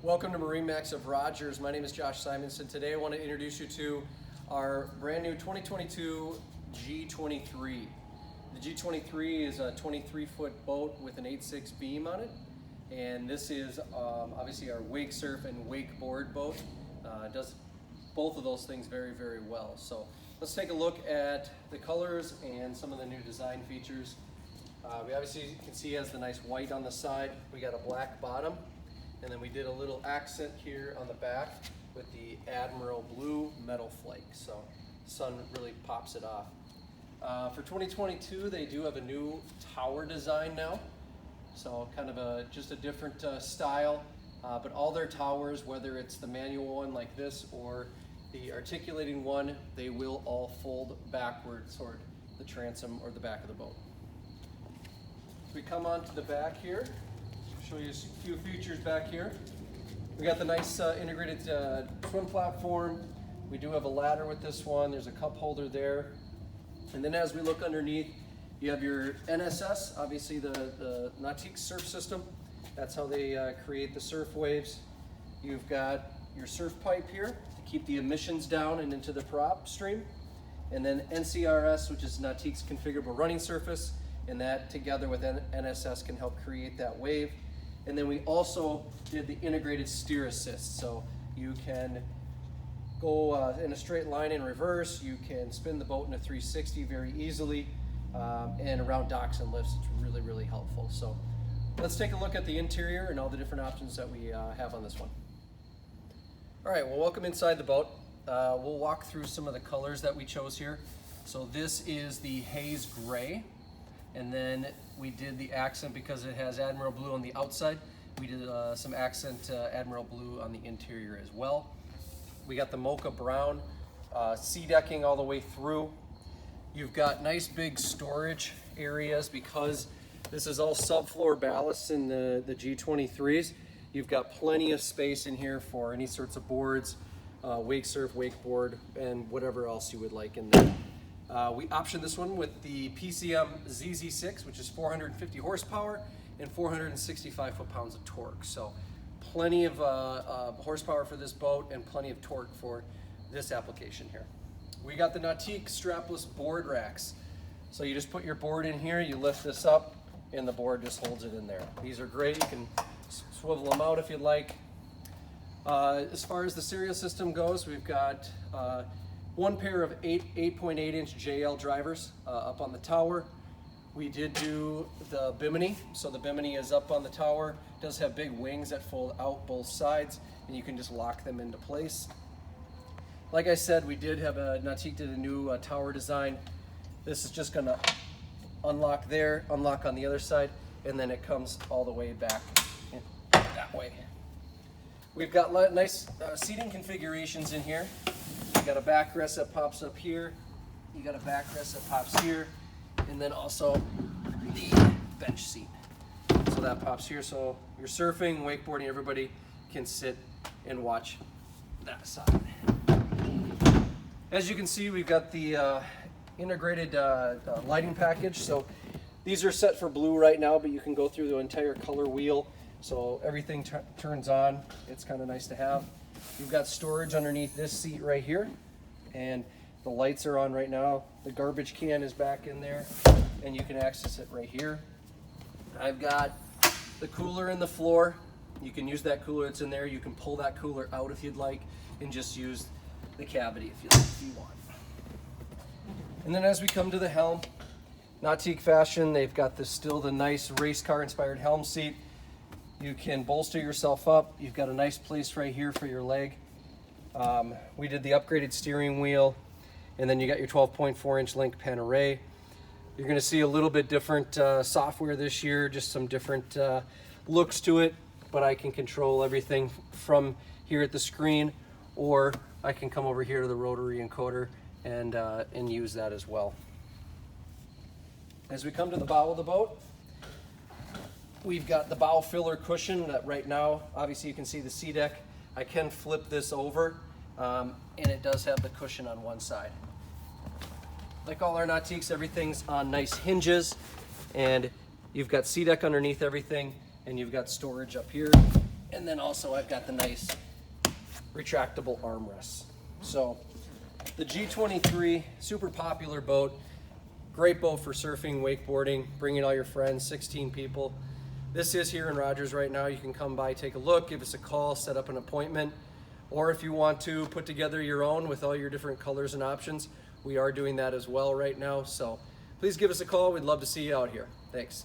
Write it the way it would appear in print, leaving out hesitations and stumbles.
Welcome to MarineMax of Rogers. My name is Josh Simonson. Today I want to introduce you to our brand new 2022 G23. The G23 is a 23-foot boat with an 8.6 beam on it. And this is obviously our wake surf and wakeboard boat. It does both of those things very, very well. So let's take a look at the colors and some of the new design features. We obviously can see it has the nice white on the side. We got a black bottom. And then we did a little accent here on the back with the Admiral Blue metal flake. So the sun really pops it off. For 2022, they do have a new tower design now. So kind of just a different style. But all their towers, whether it's the manual one like this or the articulating one, they will all fold backwards toward the transom or the back of the boat. So we come onto the back here. Show you a few features back here. We got the nice integrated swim platform. We do have a ladder with this one. There's a cup holder there. And then as we look underneath, you have your NSS, obviously the Nautique surf system. That's how they create the surf waves. You've got your surf pipe here to keep the emissions down and into the prop stream. And then NCRS, which is Nautique's configurable running surface. And that together with NSS can help create that wave. And then we also did the integrated steer assist. So you can go in a straight line in reverse. You can spin the boat in a 360 very easily. And around docks and lifts, it's really, really helpful. So let's take a look at the interior and all the different options that we have on this one. All right, well, welcome inside the boat. We'll walk through some of the colors that we chose here. So this is the haze gray. And then we did the accent because it has Admiral Blue on the outside. We did some accent Admiral Blue on the interior as well. We got the mocha brown sea decking all the way through. You've got nice big storage areas because this is all subfloor ballast in the G23s. You've got plenty of space in here for any sorts of boards, wake surf, wakeboard, and whatever else you would like in there. We optioned this one with the PCM ZZ6, which is 450 horsepower and 465 foot-pounds of torque. So plenty of horsepower for this boat and plenty of torque for this application here. We got the Nautique Strapless board racks. So you just put your board in here, you lift this up, and the board just holds it in there. These are great. You can swivel them out if you'd like. As far as the serial system goes, we've got one pair of 8.8-inch JL drivers up on the tower. We did do the bimini, so the bimini is up on the tower. It does have big wings that fold out both sides, and you can just lock them into place. Like I said, we did have Nautique did a new tower design. This is just gonna unlock there, unlock on the other side, and then it comes all the way back that way. We've got nice seating configurations in here. You got a backrest that pops up here. You got a backrest that pops here. And then also the bench seat. So that pops here. So you're surfing, wakeboarding, everybody can sit and watch that side. As you can see, we've got the integrated lighting package. So these are set for blue right now, but you can go through the entire color wheel. So everything turns on. It's kind of nice to have. You've got storage underneath this seat right here, and the lights are on right now. The garbage can is back in there, and you can access it right here. I've got the cooler in the floor. You can use that cooler that's in there. You can pull that cooler out if you'd like, and just use the cavity if you want. And then as we come to the helm, Nautique fashion, they've got still the nice race car inspired helm seat. You can bolster yourself up. You've got a nice place right here for your leg. We did the upgraded steering wheel, and then you got your 12.4-inch link pen array. You're gonna see a little bit different software this year, just some different looks to it, but I can control everything from here at the screen, or I can come over here to the rotary encoder and use that as well. As we come to the bow of the boat, we've got the bow filler cushion that right now, obviously you can see the sea deck. I can flip this over, and it does have the cushion on one side. Like all our Nautiques, everything's on nice hinges, and you've got sea deck underneath everything, and you've got storage up here, And then also I've got the nice retractable armrests. So the G23, super popular boat, great boat for surfing, wakeboarding, bringing all your friends, 16 people. This is here in Rogers right now. You can come by, take a look, give us a call, set up an appointment. Or if you want to put together your own with all your different colors and options, we are doing that as well right now. So please give us a call. We'd love to see you out here. Thanks.